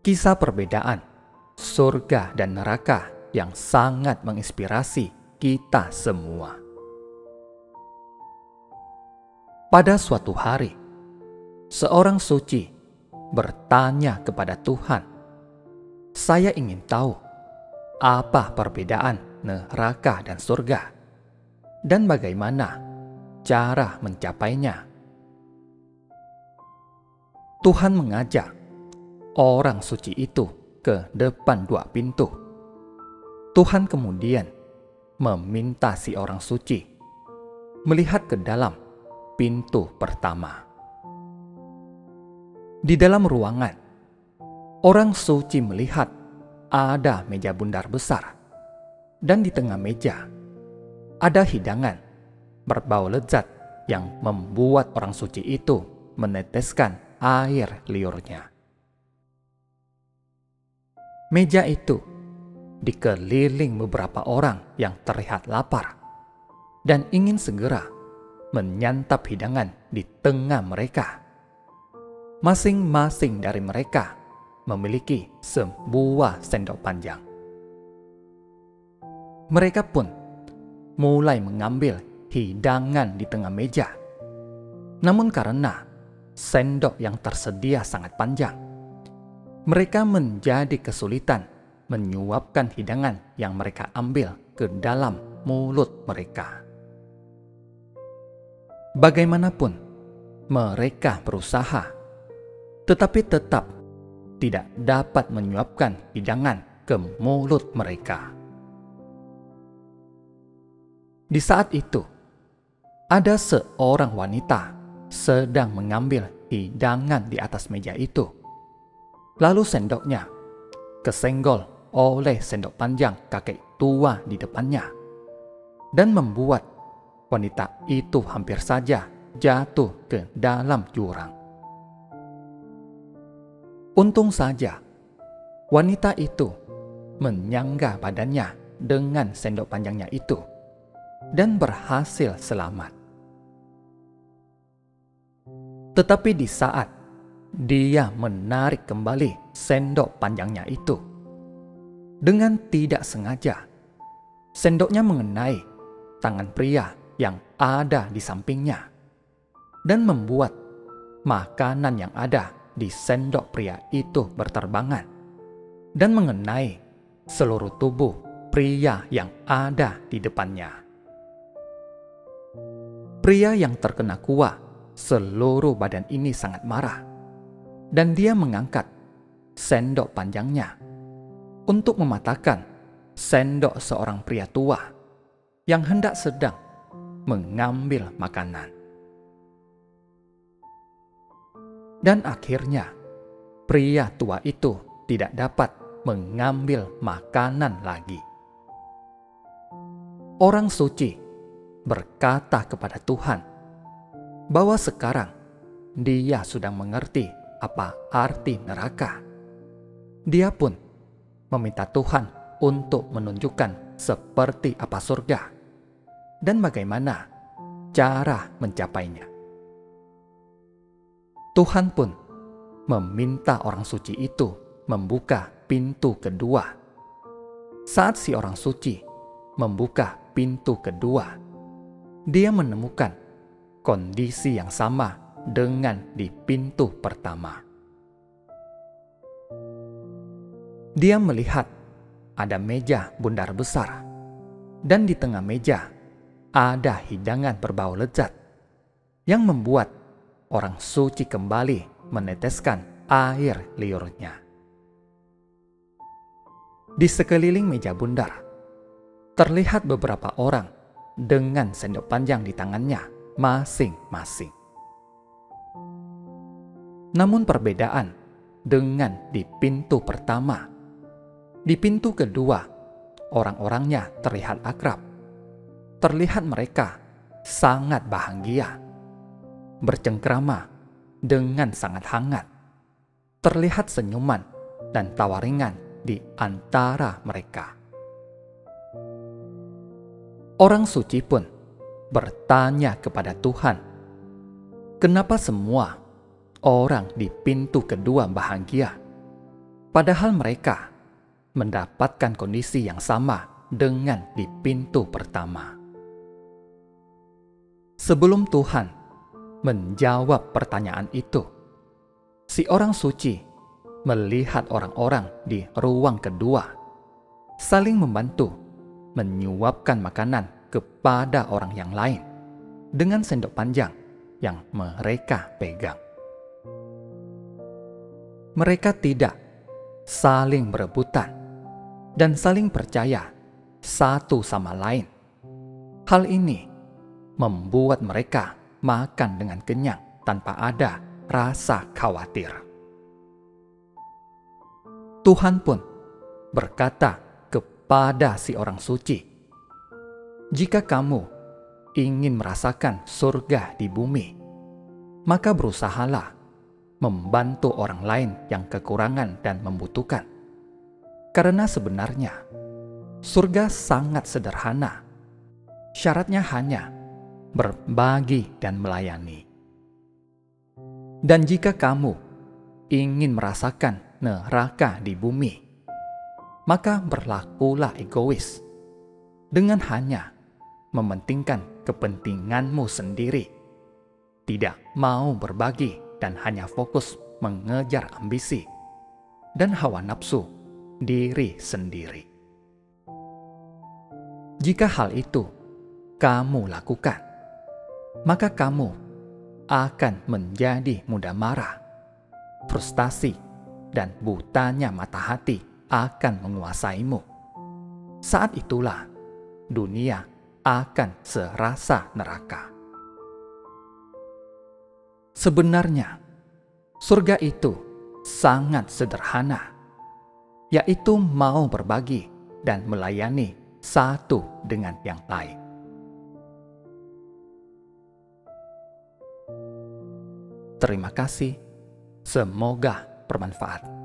Kisah perbedaan surga dan neraka yang sangat menginspirasi kita semua. Pada suatu hari, seorang suci bertanya kepada Tuhan, "Saya ingin tahu apa perbedaan neraka dan surga, dan bagaimana cara mencapainya." Tuhan mengajak orang suci itu ke depan dua pintu. Tuhan kemudian meminta si orang suci melihat ke dalam pintu pertama. Di dalam ruangan, orang suci melihat ada meja bundar besar, dan di tengah meja ada hidangan berbau lezat yang membuat orang suci itu meneteskan air liurnya. Meja itu dikeliling beberapa orang yang terlihat lapar dan ingin segera menyantap hidangan di tengah mereka. Masing-masing dari mereka memiliki sebuah sendok panjang. Mereka pun mulai mengambil hidangan di tengah meja. Namun karena sendok yang tersedia sangat panjang, mereka menjadi kesulitan menyuapkan hidangan yang mereka ambil ke dalam mulut mereka. Bagaimanapun mereka berusaha, tetapi tetap tidak dapat menyuapkan hidangan ke mulut mereka. Di saat itu, ada seorang wanita sedang mengambil hidangan di atas meja itu. Lalu sendoknya kesenggol oleh sendok panjang kakek tua di depannya, dan membuat wanita itu hampir saja jatuh ke dalam jurang. Untung saja wanita itu menyangga badannya dengan sendok panjangnya itu dan berhasil selamat. Tetapi di saat dia menarik kembali sendok panjangnya itu, dengan tidak sengaja sendoknya mengenai tangan pria yang ada di sampingnya dan membuat makanan yang ada di sendok pria itu berterbangan dan mengenai seluruh tubuh pria yang ada di depannya. Pria yang terkena kuah seluruh badan ini sangat marah, dan dia mengangkat sendok panjangnya untuk mematahkan sendok seorang pria tua yang hendak sedang mengambil makanan. Dan akhirnya pria tua itu tidak dapat mengambil makanan lagi. Orang suci berkata kepada Tuhan bahwa sekarang dia sudah mengerti apa arti neraka. Dia pun meminta Tuhan untuk menunjukkan seperti apa surga dan bagaimana cara mencapainya. Tuhan pun meminta orang suci itu membuka pintu kedua. Saat si orang suci membuka pintu kedua, dia menemukan kondisi yang sama dengan di pintu pertama. Dia melihat ada meja bundar besar, dan di tengah meja ada hidangan berbau lezat yang membuat orang suci kembali meneteskan air liurnya. Di sekeliling meja bundar terlihat beberapa orang dengan sendok panjang di tangannya masing-masing. Namun perbedaan dengan di pintu pertama, di pintu kedua orang-orangnya terlihat akrab. Terlihat mereka sangat bahagia, bercengkrama dengan sangat hangat. Terlihat senyuman dan tawa ringan di antara mereka. Orang suci pun bertanya kepada Tuhan, kenapa semua orang di pintu kedua bahagia, padahal mereka mendapatkan kondisi yang sama dengan di pintu pertama. Sebelum Tuhan menjawab pertanyaan itu, si orang suci melihat orang-orang di ruang kedua saling membantu menyuapkan makanan kepada orang yang lain dengan sendok panjang yang mereka pegang. Mereka tidak saling berebutan dan saling percaya satu sama lain. Hal ini membuat mereka makan dengan kenyang tanpa ada rasa khawatir. Tuhan pun berkata kepada si orang suci, "Jika kamu ingin merasakan surga di bumi, maka berusahalah membantu orang lain yang kekurangan dan membutuhkan. Karena sebenarnya surga sangat sederhana. Syaratnya hanya berbagi dan melayani. Dan jika kamu ingin merasakan neraka di bumi, maka berlakulah egois dengan hanya mementingkan kepentinganmu sendiri, tidak mau berbagi dan hanya fokus mengejar ambisi dan hawa nafsu diri sendiri. Jika hal itu kamu lakukan, maka kamu akan menjadi mudah marah, frustasi, dan butanya mata hati akan menguasaimu. Saat itulah dunia akan serasa neraka. Sebenarnya, surga itu sangat sederhana, yaitu mau berbagi dan melayani satu dengan yang lain. Terima kasih, semoga bermanfaat.